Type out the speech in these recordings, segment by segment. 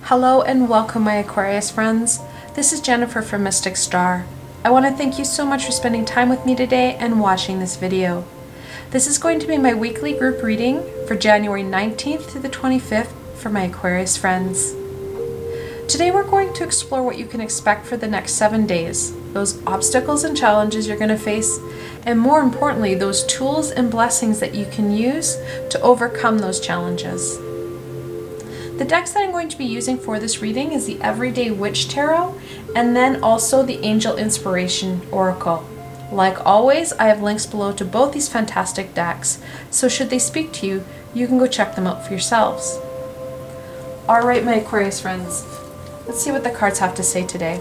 Hello and welcome, my Aquarius friends. This is Jennifer from Mystic Star. I want to thank you so much for spending time with me today and watching this video. This is going to be my weekly group reading for January 19th through the 25th for my Aquarius friends. Today we're going to explore what you can expect for the next 7 days, those obstacles and challenges you're going to face, and more importantly, those tools and blessings that you can use to overcome those challenges. The decks that I'm going to be using for this reading is the Everyday Witch Tarot and then also the Angel Inspiration Oracle. Like always, I have links below to both these fantastic decks, so should they speak to you, you can go check them out for yourselves. Alright, my Aquarius friends, let's see what the cards have to say today.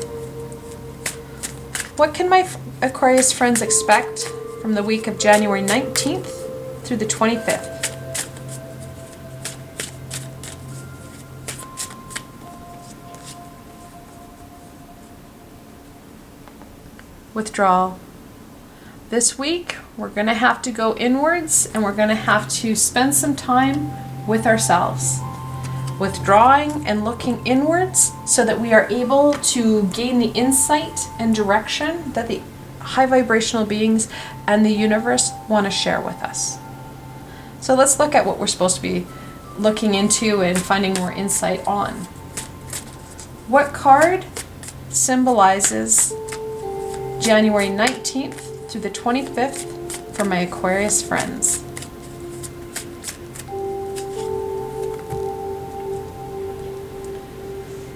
What can my Aquarius friends expect from the week of January 19th through the 25th? Withdrawal. This week we're going to have to go inwards and we're going to have to spend some time with ourselves, withdrawing and looking inwards so that we are able to gain the insight and direction that the high vibrational beings and the universe want to share with us. So let's look at what we're supposed to be looking into and finding more insight on. What card symbolizes January 19th through the 25th for my Aquarius friends?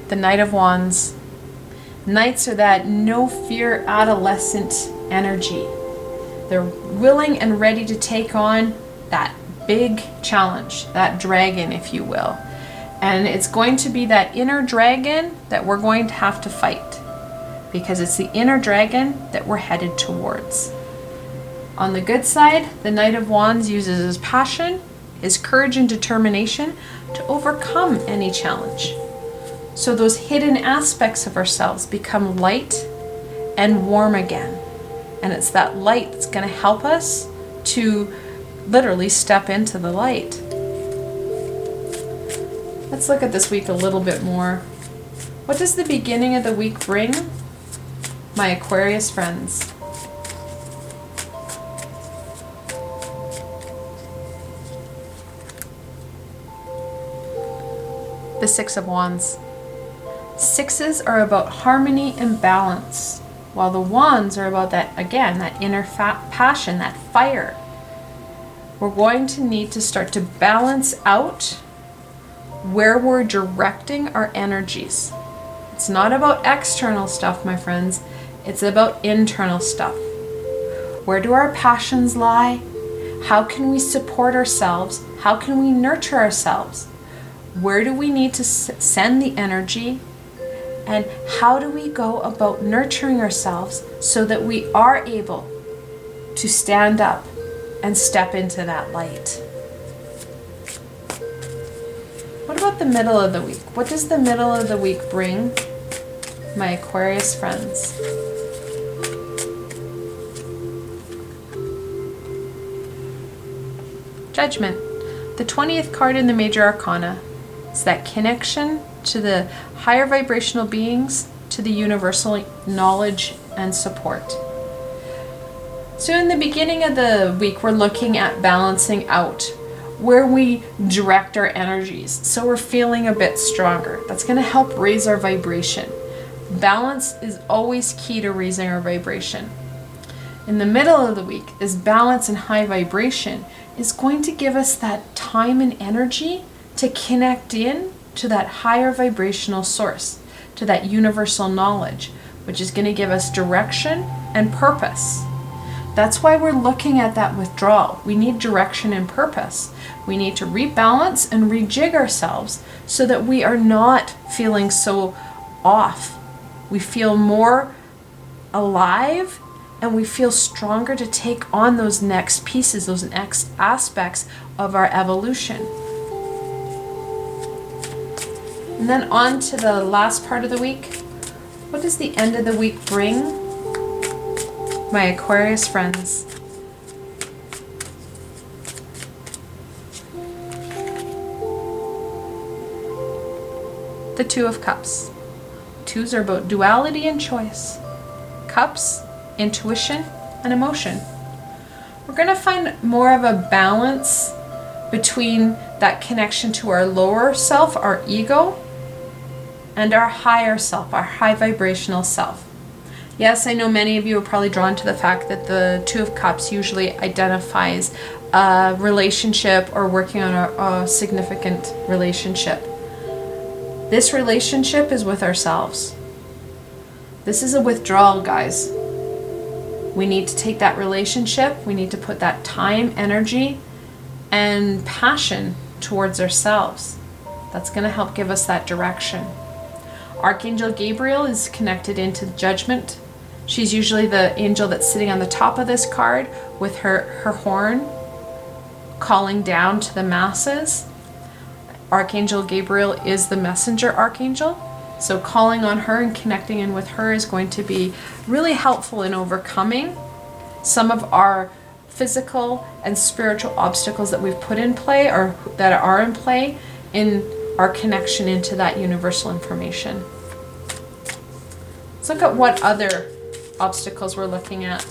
The Knight of Wands. Knights are that no fear adolescent energy. They're willing and ready to take on that big challenge, that dragon, if you will. And it's going to be that inner dragon that we're going to have to fight, because it's the inner dragon that we're headed towards. On the good side, the Knight of Wands uses his passion, his courage and determination to overcome any challenge. So those hidden aspects of ourselves become light and warm again. And it's that light that's going to help us to literally step into the light. Let's look at this week a little bit more. What does the beginning of the week bring, my Aquarius friends? The Six of Wands. Sixes are about harmony and balance, while the wands are about that, again, that inner passion, that fire. We're going to need to start to balance out where we're directing our energies. It's not about external stuff, my friends. It's about internal stuff. Where do our passions lie? How can we support ourselves? How can we nurture ourselves? Where do we need to send the energy? And how do we go about nurturing ourselves so that we are able to stand up and step into that light? What about the middle of the week? What does the middle of the week bring, my Aquarius friends? Judgment. The 20th card in the Major Arcana. It's that connection to the higher vibrational beings, to the universal knowledge and support. So in the beginning of the week, we're looking at balancing out where we direct our energies, so we're feeling a bit stronger. That's going to help raise our vibration. Balance is always key to raising our vibration. In the middle of the week, this balance and high vibration is going to give us that time and energy to connect in to that higher vibrational source, to that universal knowledge, which is going to give us direction and purpose. That's why we're looking at that withdrawal. We need direction and purpose. We need to rebalance and rejig ourselves so that we are not feeling so off. We feel more alive and we feel stronger to take on those next pieces, those next aspects of our evolution. And then on to the last part of the week. What does the end of the week bring, my Aquarius friends? the Two of Cups. Twos are about duality and choice. Cups, intuition and emotion. We're going to find more of a balance between that connection to our lower self, our ego, and our higher self, our high vibrational self. Yes, I know many of you are probably drawn to the fact that the Two of Cups usually identifies a relationship or working on a significant relationship. This relationship is with ourselves. This is a withdrawal, guys. We need to take that relationship, we need to put that time, energy, and passion towards ourselves. That's going to help give us that direction. Archangel Gabriel is connected into judgment. She's usually the angel that's sitting on the top of this card with her horn, calling down to the masses. Archangel Gabriel is the messenger archangel. So calling on her and connecting in with her is going to be really helpful in overcoming some of our physical and spiritual obstacles that we've put in play or that are in play in our connection into that universal information. Let's look at what other obstacles we're looking at.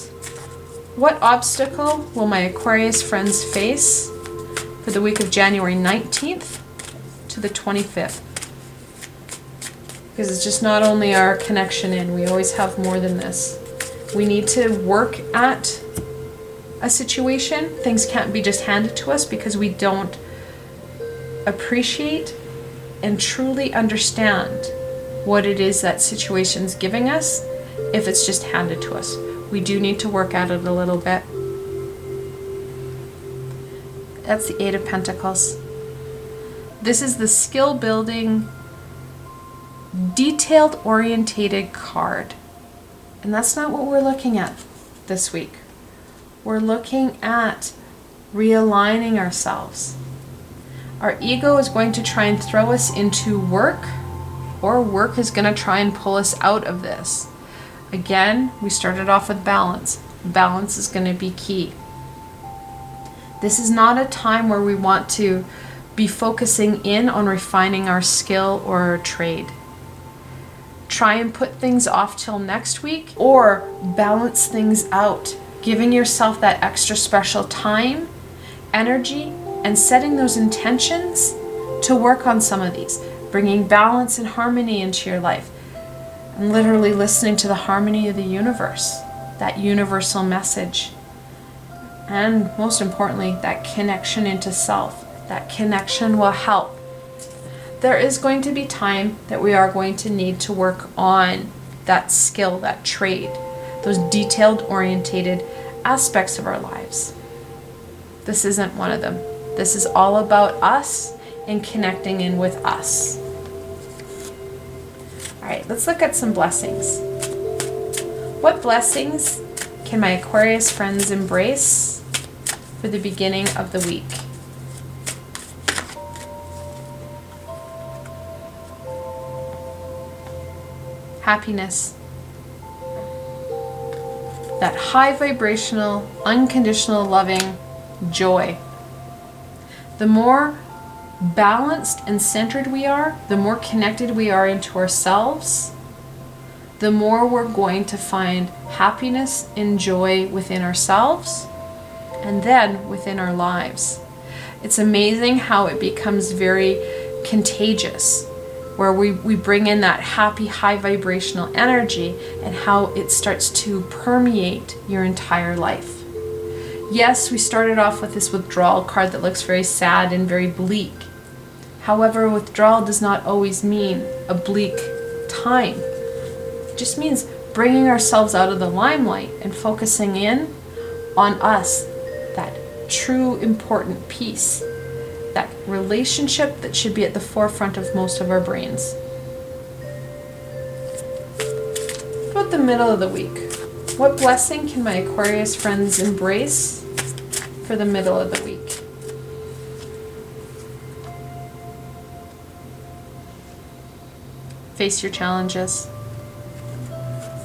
What obstacle will my Aquarius friends face for the week of January 19th to the 25th? Because it's just not only our connection in, we always have more than this. We need to work at a situation. Things can't be just handed to us because we don't appreciate and truly understand what it is that situation's giving us if it's just handed to us. We do need to work at it a little bit. That's the Eight of Pentacles. This is the skill building, detailed orientated card. And that's not what we're looking at this week. We're looking at realigning ourselves. Our ego is going to try and throw us into work, or work is going to try and pull us out of this. Again, we started off with balance. Balance is going to be key. This is not a time where we want to be focusing in on refining our skill or our trade. Try and put things off till next week, or balance things out, giving yourself that extra special time, energy, and setting those intentions to work on some of these, bringing balance and harmony into your life, and literally listening to the harmony of the universe, that universal message, and most importantly, that connection into self. That connection will help. There is going to be time that we are going to need to work on that skill, that trade, those detailed orientated aspects of our lives. This isn't one of them. This is all about us and connecting in with us. All right, let's look at some blessings. What blessings can my Aquarius friends embrace for the beginning of the week? Happiness. That high vibrational, unconditional loving joy. The more balanced and centered we are, the more connected we are into ourselves, the more we're going to find happiness and joy within ourselves and then within our lives. It's amazing how it becomes very contagious, where we bring in that happy, high vibrational energy and how it starts to permeate your entire life. Yes, we started off with this withdrawal card that looks very sad and very bleak. However, withdrawal does not always mean a bleak time. It just means bringing ourselves out of the limelight and focusing in on us, that true important piece, that relationship that should be at the forefront of most of our brains. About the middle of the week, what blessing can my Aquarius friends embrace for the middle of the week? Face your challenges.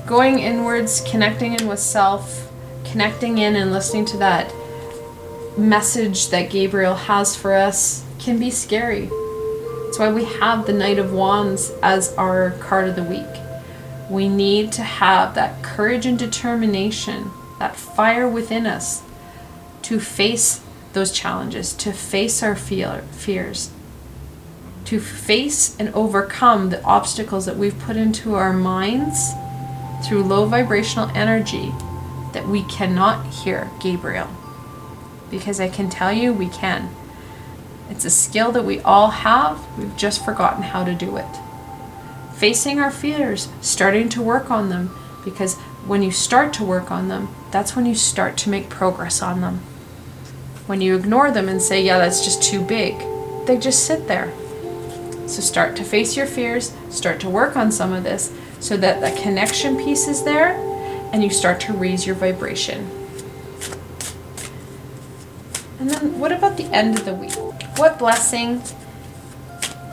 Going inwards, connecting in with self, connecting in and listening to that message that Gabriel has for us can be scary. That's why we have the Knight of Wands as our card of the week. We need to have that courage and determination, that fire within us to face those challenges, to face our fears, to face and overcome the obstacles that we've put into our minds through low vibrational energy that we cannot hear Gabriel. Because I can tell you we can. It's a skill that we all have. We've just forgotten how to do it. Facing our fears, starting to work on them, because when you start to work on them, that's when you start to make progress on them. When you ignore them and say, yeah, that's just too big, they just sit there. So start to face your fears, start to work on some of this so that the connection piece is there and you start to raise your vibration. And then what about the end of the week? What blessing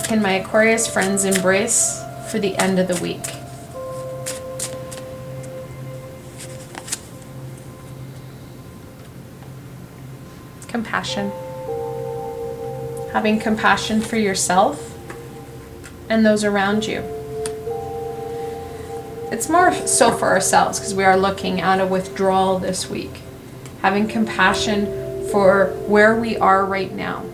can my Aquarius friends embrace for the end of the week? Compassion. Having compassion for yourself and those around you. It's more so for ourselves because we are looking at a withdrawal this week. Having compassion for where we are right now.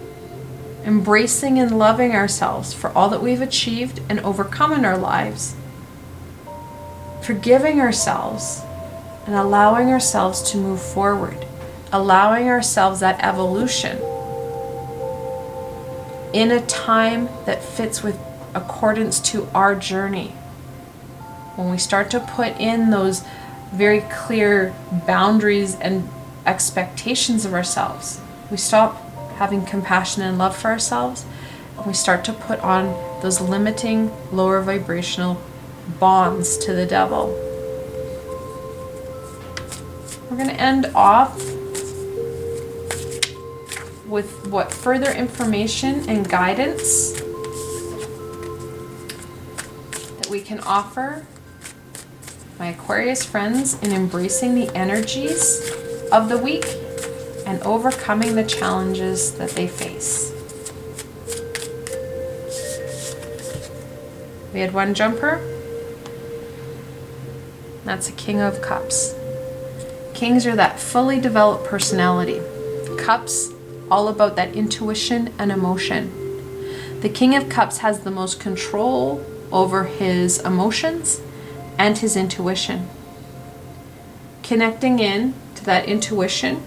Embracing and loving ourselves for all that we've achieved and overcome in our lives. Forgiving ourselves and allowing ourselves to move forward. Allowing ourselves that evolution in a time that fits with accordance to our journey. When we start to put in those very clear boundaries and expectations of ourselves, we stop having compassion and love for ourselves, and we start to put on those limiting, lower vibrational bonds to the devil. We're going to end off with what further information and guidance that we can offer my Aquarius friends in embracing the energies of the week and overcoming the challenges that they face. We had one jumper. That's a King of Cups. Kings are that fully developed personality. Cups, all about that intuition and emotion. The King of Cups has the most control over his emotions and his intuition. Connecting in to that intuition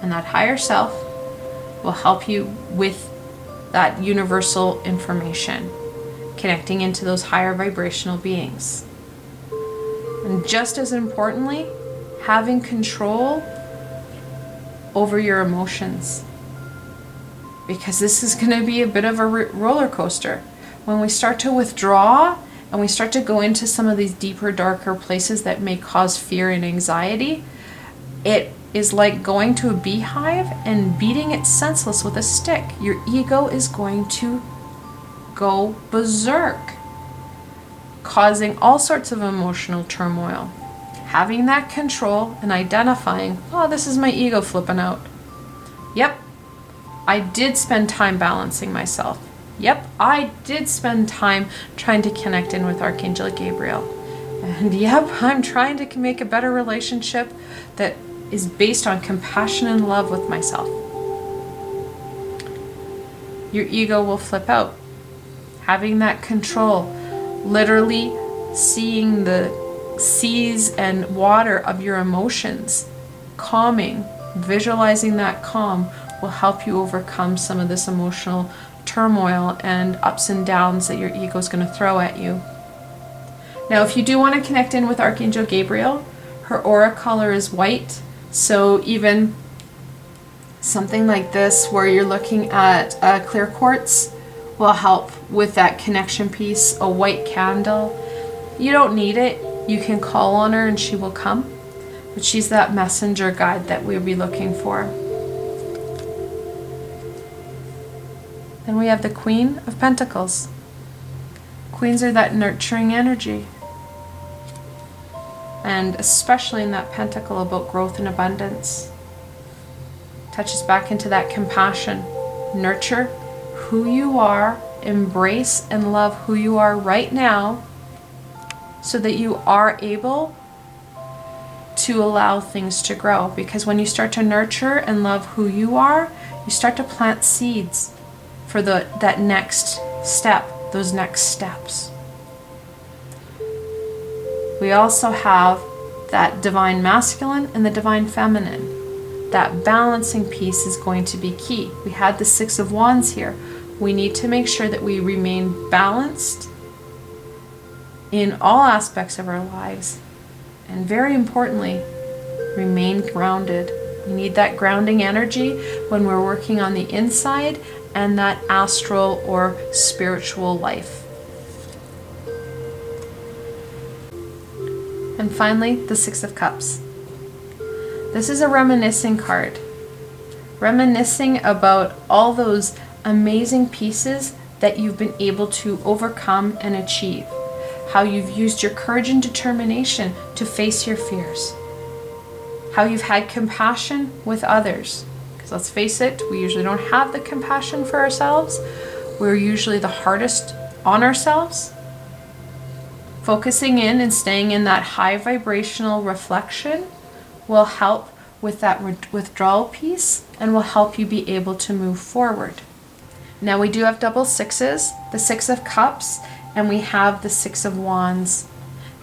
and that higher self will help you with that universal information, connecting into those higher vibrational beings. And just as importantly, having control over your emotions, because this is going to be a bit of a roller coaster. When we start to withdraw and we start to go into some of these deeper, darker places that may cause fear and anxiety, it is like going to a beehive and beating it senseless with a stick. Your ego is going to go berserk, causing all sorts of emotional turmoil. Having that control and identifying, oh, this is my ego flipping out. Yep, I did spend time balancing myself. Yep, I did spend time trying to connect in with Archangel Gabriel. And yep, I'm trying to make a better relationship that is based on compassion and love with myself. Your ego will flip out. Having that control, literally seeing the seas and water of your emotions, calming, visualizing that calm will help you overcome some of this emotional turmoil and ups and downs that your ego is going to throw at you. Now, if you do want to connect in with Archangel Gabriel, her aura color is white. So even something like this where you're looking at clear quartz will help with that connection piece. A white candle, you don't need it. You can call on her and she will come. But she's that messenger guide that we'll be looking for. Then we have the Queen of Pentacles. Queens are that nurturing energy. And especially in that pentacle about growth and abundance. Touches back into that compassion. Nurture who you are embrace and love who you are right now so that you are able to allow things to grow. Because when you start to nurture and love who you are, you start to plant seeds for that next step, those next steps. We also have that divine masculine and the divine feminine. That balancing piece is going to be key. We had the Six of Wands here. We need to make sure that we remain balanced in all aspects of our lives. And very importantly, remain grounded. We need that grounding energy when we're working on the inside and that astral or spiritual life. And finally, the Six of Cups. This is a reminiscing card. Reminiscing about all those amazing pieces that you've been able to overcome and achieve. How you've used your courage and determination to face your fears. How you've had compassion with others. Because let's face it, we usually don't have the compassion for ourselves. We're usually the hardest on ourselves. Focusing in and staying in that high vibrational reflection will help with that withdrawal piece and will help you be able to move forward. Now we do have double sixes, the Six of Cups, and we have the Six of Wands.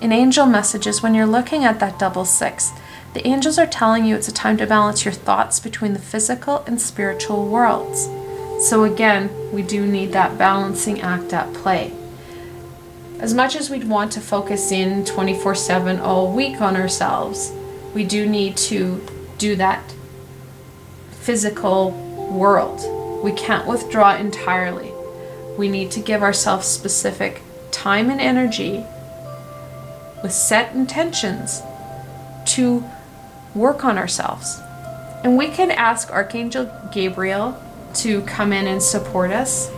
In angel messages, when you're looking at that double six, the angels are telling you it's a time to balance your thoughts between the physical and spiritual worlds. So again, we do need that balancing act at play. As much as we'd want to focus in 24/7 all week on ourselves, we do need to do that physical world. We can't withdraw entirely. We need to give ourselves specific time and energy with set intentions to work on ourselves. And we can ask Archangel Gabriel to come in and support us.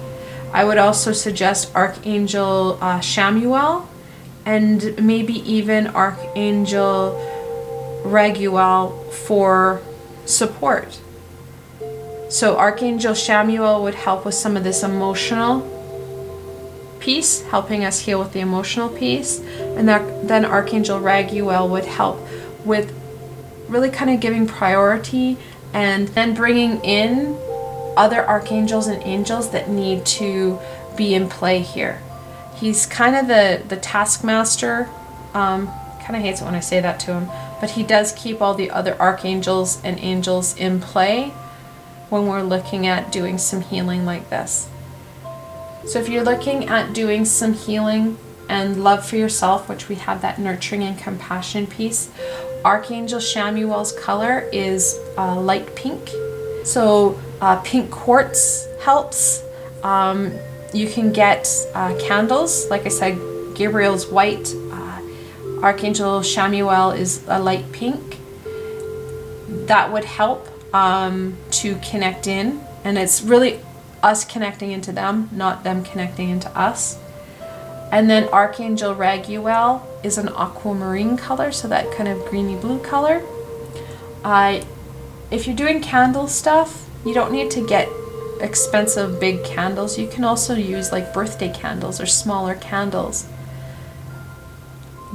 I would also suggest Archangel Shamuel and maybe even Archangel Raguel for support. So Archangel Shamuel would help with some of this emotional piece, helping us heal with the emotional piece. And then Archangel Raguel would help with really kind of giving priority and then bringing in other archangels and angels that need to be in play here. He's kind of the taskmaster. Kind of hates it when I say that to him, but he does keep all the other archangels and angels in play when we're looking at doing some healing like this. So if you're looking at doing some healing and love for yourself, which we have that nurturing and compassion piece, Archangel Shamuel's color is light pink. So pink quartz helps. You can get candles. Like I said, Gabriel's white. Archangel Shamuel is a light pink. That would help to connect in. And it's really us connecting into them, not them connecting into us. And then Archangel Raguel is an aquamarine color, so that kind of greeny blue color. If you're doing candle stuff, you don't need to get expensive big candles. You can also use like birthday candles or smaller candles.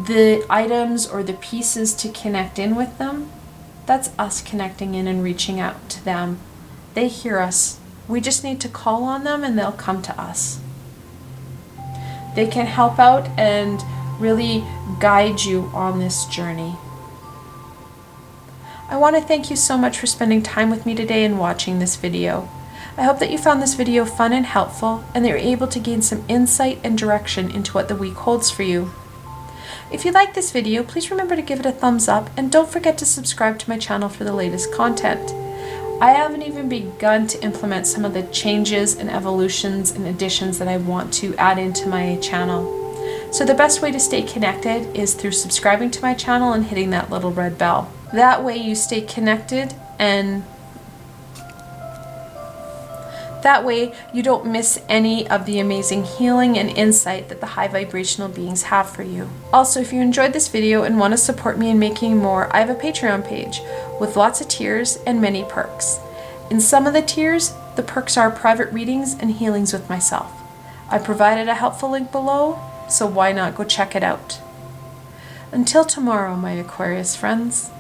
The items or the pieces to connect in with them, that's us connecting in and reaching out to them. They hear us. We just need to call on them and they'll come to us. They can help out and really guide you on this journey. I want to thank you so much for spending time with me today and watching this video. I hope that you found this video fun and helpful and that you're able to gain some insight and direction into what the week holds for you. If you like this video, please remember to give it a thumbs up and don't forget to subscribe to my channel for the latest content. I haven't even begun to implement some of the changes and evolutions and additions that I want to add into my channel. So the best way to stay connected is through subscribing to my channel and hitting that little red bell. That way you stay connected and that way you don't miss any of the amazing healing and insight that the high vibrational beings have for you. Also, if you enjoyed this video and want to support me in making more, I have a Patreon page with lots of tiers and many perks. In some of the tiers, the perks are private readings and healings with myself. I provided a helpful link below, so why not go check it out? Until tomorrow, my Aquarius friends.